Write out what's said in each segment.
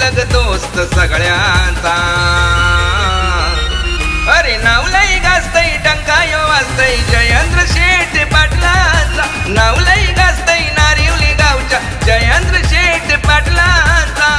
जीवलग दोस्त सगळ्यांचा. अरे नावलई गाजतई टंकायो वाजतई जयेंद्र शेठ पाटलांचा. नावलई गाजतई नारिवली गावच्या जयेंद्र शेठ पाटलांचा.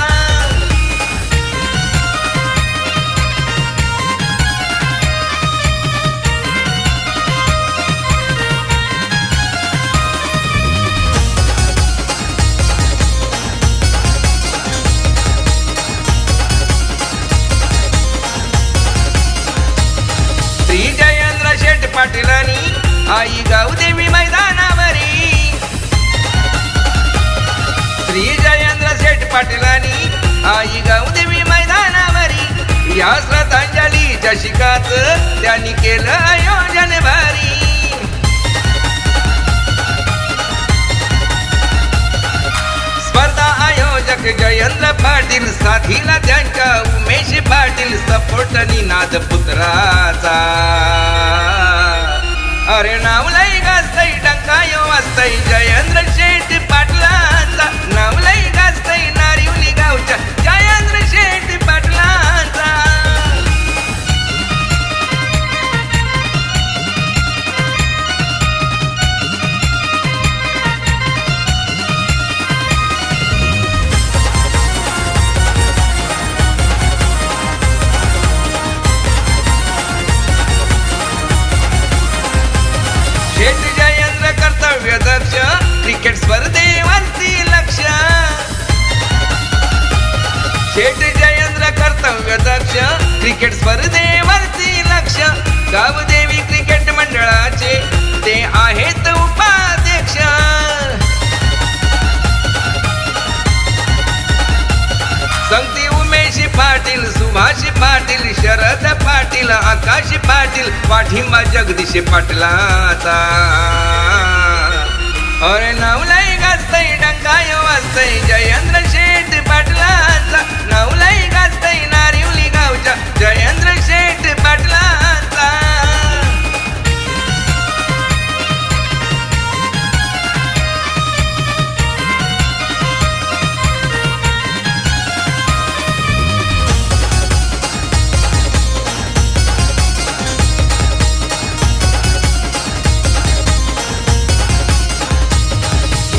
श्री जयेंद्र शेठ पाटलांनी आई गावदेवी मैदानावरी. श्री जयेंद्र शेठ पाटलांनी आई गावदेवी मैदानावरी. या श्रद्धांजलीच्या शिकाच त्यांनी केलं आयोजन भारी. स्पर्धा आयोजक जयेंद्र पाटील साथीला त्यांच्या उमेश पाटील सपोर्ट निनाद पुत्राचा. अरे नावलई गाजतई टंकायो वाजतई जयेंद्र शेठ पाटलांचा. नावलई गाजतई नारिवली गावच्या जयेंद्र शेठ पाटलांचा. शेठ जयेंद्र कर्तव्य दक्ष क्रिकेट स्पर्धेवरती लक्ष. शेठ जयेंद्र कर्तव्य दक्ष क्रिकेट स्पर्धेवरती लक्ष. गावदेवी क्रिकेट मंडळाचे ते आहेत उपाध्यक्ष. संगती उमेश पाटील सुभाष पाटील शरद पाटील आकाश पाटील पाठिंबा जगदीश पाटलाचा. अरे नावलई गाजतई टंकायो वाजतई जयेंद्र शेठ पाटलांचा. नावलई गाजतई नारिवली गावच्या जयेंद्र शेठ पाटलांचा.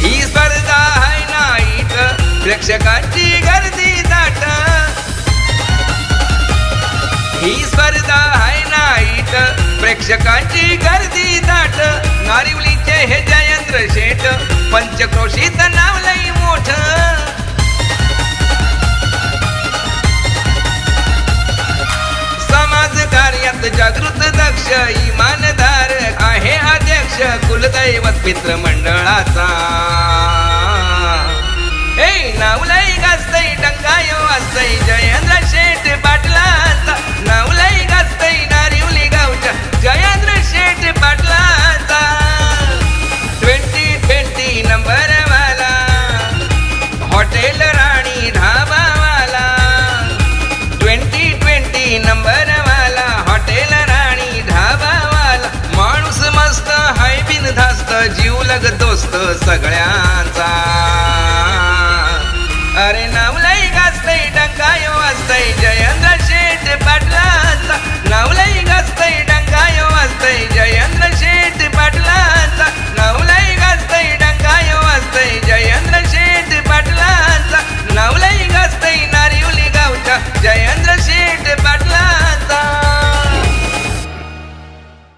ही स्पर्धा आहे नाईट प्रेक्षकांची गर्दी दाट. ही स्पर्धा आहे नाईट प्रेक्षकांची गर्दी दाट. नारिवलीचे हे जयेंद्र शेठ पंचक्रोशीत नावलई मोठ. समाज कार्यात जागृत दक्ष इमानदार आहे अध्यक्ष कुलदैवत मित्र मंडळाचा. हे नावलई गाजतई टंकायो वाजतई जयेंद्र शेठ पाटलांचा. नावलई गाजतई नारिवली गावच्या जयेंद्र शेठ पाटलांचा. 2020 नंबर वाला हॉटेल राणी ढाबावाला. 2020 नंबर वाला हॉटेल राणी ढाबावाला. माणूस मस्त हाय बिनधास्त जीवलग दोस्त सगळ्यांचा. अरे नावलई गाजतई टंकायो वाजतई जयेंद्र शेठ पाटलांचा. नावलई गाजतई टंकायो वाजतई जयेंद्र शेठ पाटलांचा. नावलई